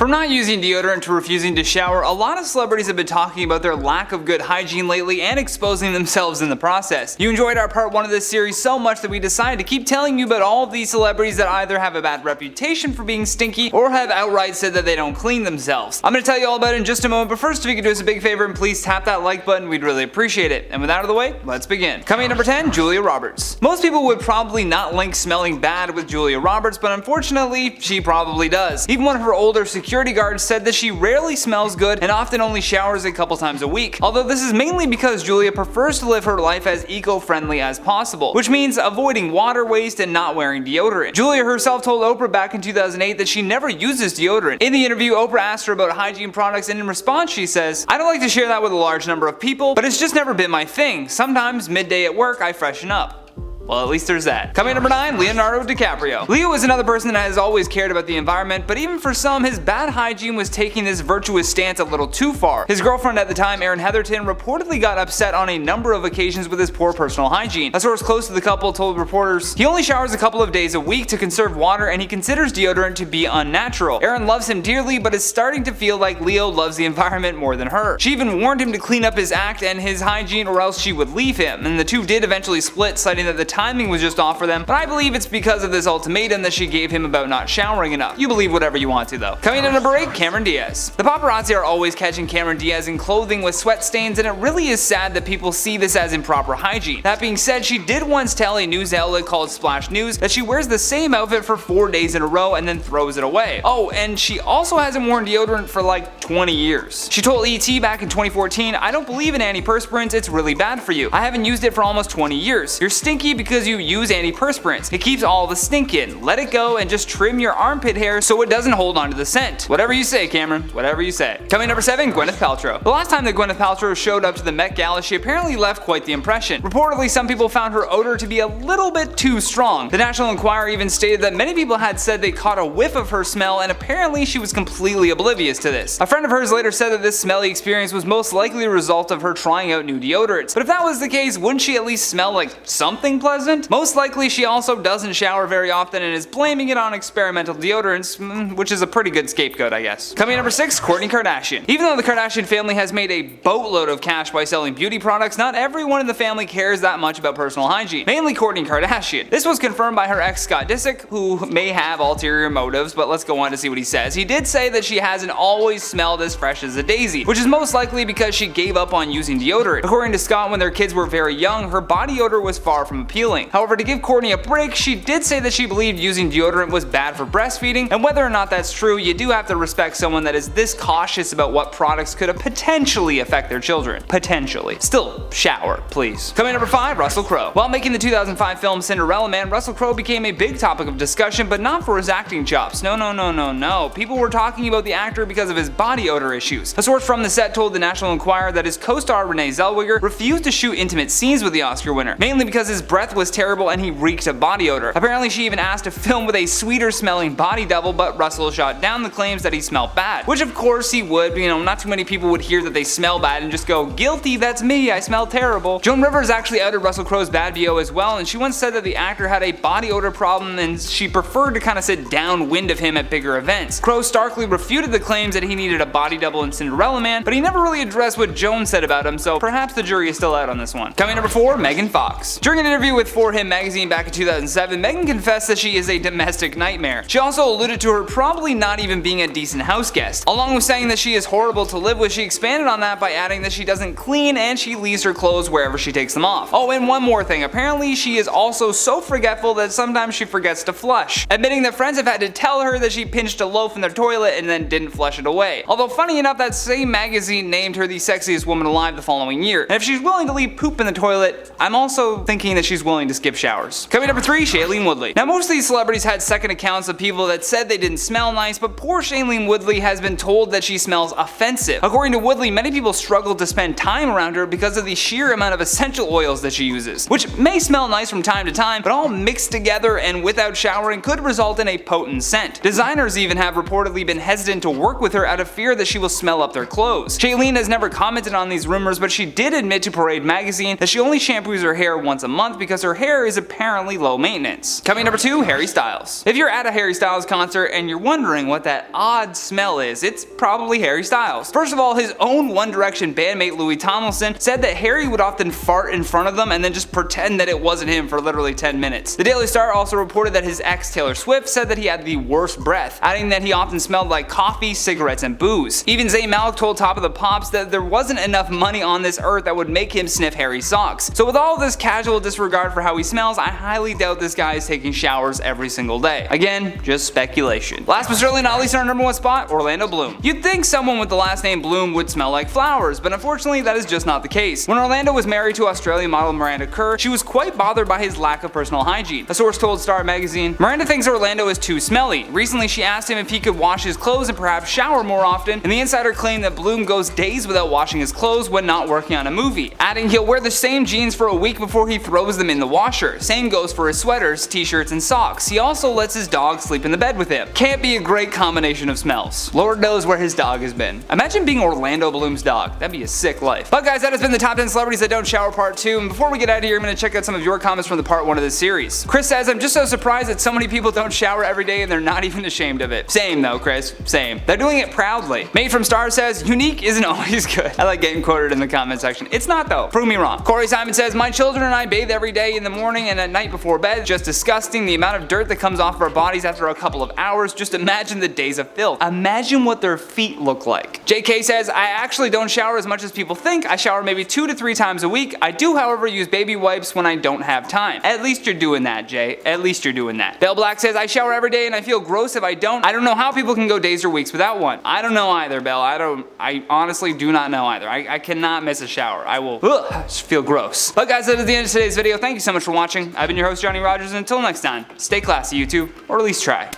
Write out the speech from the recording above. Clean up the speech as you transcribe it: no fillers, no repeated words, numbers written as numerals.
From not using deodorant to refusing to shower, a lot of celebrities have been talking about their lack of good hygiene lately and exposing themselves in the process. You enjoyed our part 1 of this series so much that we decided to keep telling you about all of these celebrities that either have a bad reputation for being stinky or have outright said that they don't clean themselves. I'm going to tell you all about it in just a moment, but first if you could do us a big favor and please tap that like button, we'd really appreciate it. And with that out of the way, let's begin. Coming at number 10, Julia Roberts. Most people would probably not link smelling bad with Julia Roberts, but unfortunately, she probably does. Even one of her older security guards said that she rarely smells good and often only showers a couple times a week. Although this is mainly because Julia prefers to live her life as eco-friendly as possible, which means avoiding water waste and not wearing deodorant. Julia herself told Oprah back in 2008 that she never uses deodorant. In the interview, Oprah asked her about hygiene products, and in response she says, "I don't like to share that with a large number of people, but it's just never been my thing. Sometimes midday at work I freshen up." Well, at least there's that. Coming at number 9, Leonardo DiCaprio. Leo is another person that has always cared about the environment, but even for some, his bad hygiene was taking this virtuous stance a little too far. His girlfriend at the time, Erin Heatherton, reportedly got upset on a number of occasions with his poor personal hygiene. A source close to the couple told reporters, "He only showers a couple of days a week to conserve water and he considers deodorant to be unnatural. Erin loves him dearly, but is starting to feel like Leo loves the environment more than her. She even warned him to clean up his act and his hygiene or else she would leave him, and the two did eventually split, citing that the timing was just off for them, but I believe it's because of this ultimatum that she gave him about not showering enough. You believe whatever you want to though." Coming in at number 8, Cameron Diaz. The paparazzi are always catching Cameron Diaz in clothing with sweat stains, and it really is sad that people see this as improper hygiene. That being said, she did once tell a news outlet called Splash News that she wears the same outfit for 4 days in a row and then throws it away. Oh, and she also hasn't worn deodorant for like 20 years. She told ET back in 2014, "I don't believe in antiperspirants, it's really bad for you. I haven't used it for almost 20 years. You're stinky because you use antiperspirants. It keeps all the stink in. Let it go and just trim your armpit hair so it doesn't hold onto the scent." Whatever you say, Cameron. Whatever you say. Coming number 7, Gwyneth Paltrow. The last time that Gwyneth Paltrow showed up to the Met Gala, she apparently left quite the impression. Reportedly, some people found her odor to be a little bit too strong. The National Enquirer even stated that many people had said they caught a whiff of her smell, and apparently she was completely oblivious to this. A friend of hers later said that this smelly experience was most likely a result of her trying out new deodorants. But if that was the case, wouldn't she at least smell like something pleasant? Most likely she also doesn't shower very often and is blaming it on experimental deodorants, which is a pretty good scapegoat, I guess. Coming at number 6, Kourtney Kardashian. Even though the Kardashian family has made a boatload of cash by selling beauty products, not everyone in the family cares that much about personal hygiene, mainly Kourtney Kardashian. This was confirmed by her ex Scott Disick, who may have ulterior motives, but let's go on to see what he says. He did say that she hasn't always smelled as fresh as a daisy, which is most likely because she gave up on using deodorant. According to Scott, when their kids were very young, her body odor was far from appealing. However, to give Kourtney a break, she did say that she believed using deodorant was bad for breastfeeding, and whether or not that's true, you do have to respect someone that is this cautious about what products could potentially affect their children. Potentially. Still, shower, please. Coming number 5, Russell Crowe. While making the 2005 film Cinderella Man, Russell Crowe became a big topic of discussion, but not for his acting chops. No. People were talking about the actor because of his body odor issues. A source from the set told the National Enquirer that his co-star Renee Zellweger refused to shoot intimate scenes with the Oscar winner, mainly because his breath was terrible and he reeked of body odor. Apparently she even asked to film with a sweeter smelling body double, but Russell shot down the claims that he smelled bad. Which of course he would, not too many people would hear that they smell bad and just go, "Guilty, that's me, I smell terrible." Joan Rivers actually outed Russell Crowe's bad BO as well, and she once said that the actor had a body odor problem and she preferred to kind of sit downwind of him at bigger events. Crowe starkly refuted the claims that he needed a body double in Cinderella Man, but he never really addressed what Joan said about him, so perhaps the jury is still out on this one. Coming number 4, Megan Fox. During an interview with For Him magazine back in 2007, Megan confessed that she is a domestic nightmare. She also alluded to her probably not even being a decent house guest. Along with saying that she is horrible to live with, she expanded on that by adding that she doesn't clean and she leaves her clothes wherever she takes them off. Oh, and one more thing, apparently she is also so forgetful that sometimes she forgets to flush, admitting that friends have had to tell her that she pinched a loaf in their toilet and then didn't flush it away. Although funny enough, that same magazine named her the sexiest woman alive the following year, and if she's willing to leave poop in the toilet, I'm also thinking that she's willing to skip showers. Coming number 3, Shailene Woodley. Now most of these celebrities had second accounts of people that said they didn't smell nice, but poor Shailene Woodley has been told that she smells offensive. According to Woodley, many people struggle to spend time around her because of the sheer amount of essential oils that she uses, which may smell nice from time to time, but all mixed together and without showering could result in a potent scent. Designers even have reportedly been hesitant to work with her out of fear that she will smell up their clothes. Shailene has never commented on these rumors, but she did admit to Parade magazine that she only shampoos her hair once a month because because her hair is apparently low maintenance. Coming number 2, Harry Styles. If you're at a Harry Styles concert and you're wondering what that odd smell is, it's probably Harry Styles. First of all, his own One Direction bandmate Louis Tomlinson said that Harry would often fart in front of them and then just pretend that it wasn't him for literally 10 minutes. The Daily Star also reported that his ex Taylor Swift said that he had the worst breath, adding that he often smelled like coffee, cigarettes, and booze. Even Zayn Malik told Top of the Pops that there wasn't enough money on this earth that would make him sniff Harry's socks. So with all of this casual disregard for how he smells, I highly doubt this guy is taking showers every single day. Again, just speculation. Last but certainly not least, on our number 1 spot, Orlando Bloom. You'd think someone with the last name Bloom would smell like flowers, but unfortunately that is just not the case. When Orlando was married to Australian model Miranda Kerr, she was quite bothered by his lack of personal hygiene. A source told Star magazine, Miranda thinks Orlando is too smelly. Recently she asked him if he could wash his clothes and perhaps shower more often, and the insider claimed that Bloom goes days without washing his clothes when not working on a movie, adding he'll wear the same jeans for a week before he throws them in the washer. Same goes for his sweaters, t-shirts, and socks. He also lets his dog sleep in the bed with him. Can't be a great combination of smells. Lord knows where his dog has been. Imagine being Orlando Bloom's dog. That'd be a sick life. But guys, that has been the top 10 celebrities that don't shower part 2, and before we get out of here, I'm gonna check out some of your comments from the part 1 of this series. Chris says, I'm just so surprised that so many people don't shower every day and they're not even ashamed of it. Same though, Chris, same. They're doing it proudly. Made from Star says, unique isn't always good. I like getting quoted in the comment section. It's not though. Prove me wrong. Corey Simon says, my children and I bathe every day in the morning and at night before bed. Just disgusting. The amount of dirt that comes off our bodies after a couple of hours. Just imagine the days of filth. Imagine what their feet look like. JK says, I actually don't shower as much as people think. I shower maybe 2 to 3 times a week. I do, however, use baby wipes when I don't have time. At least you're doing that, Jay. At least you're doing that. Bell Black says, I shower every day and I feel gross if I don't. I don't know how people can go days or weeks without one. I don't know either, Bell. I honestly do not know either. I cannot miss a shower. I will just feel gross. But guys, that is the end of today's video. Thank you so much for watching. I've been your host, Johnny Rogers, and until next time, stay classy, YouTube, or at least try.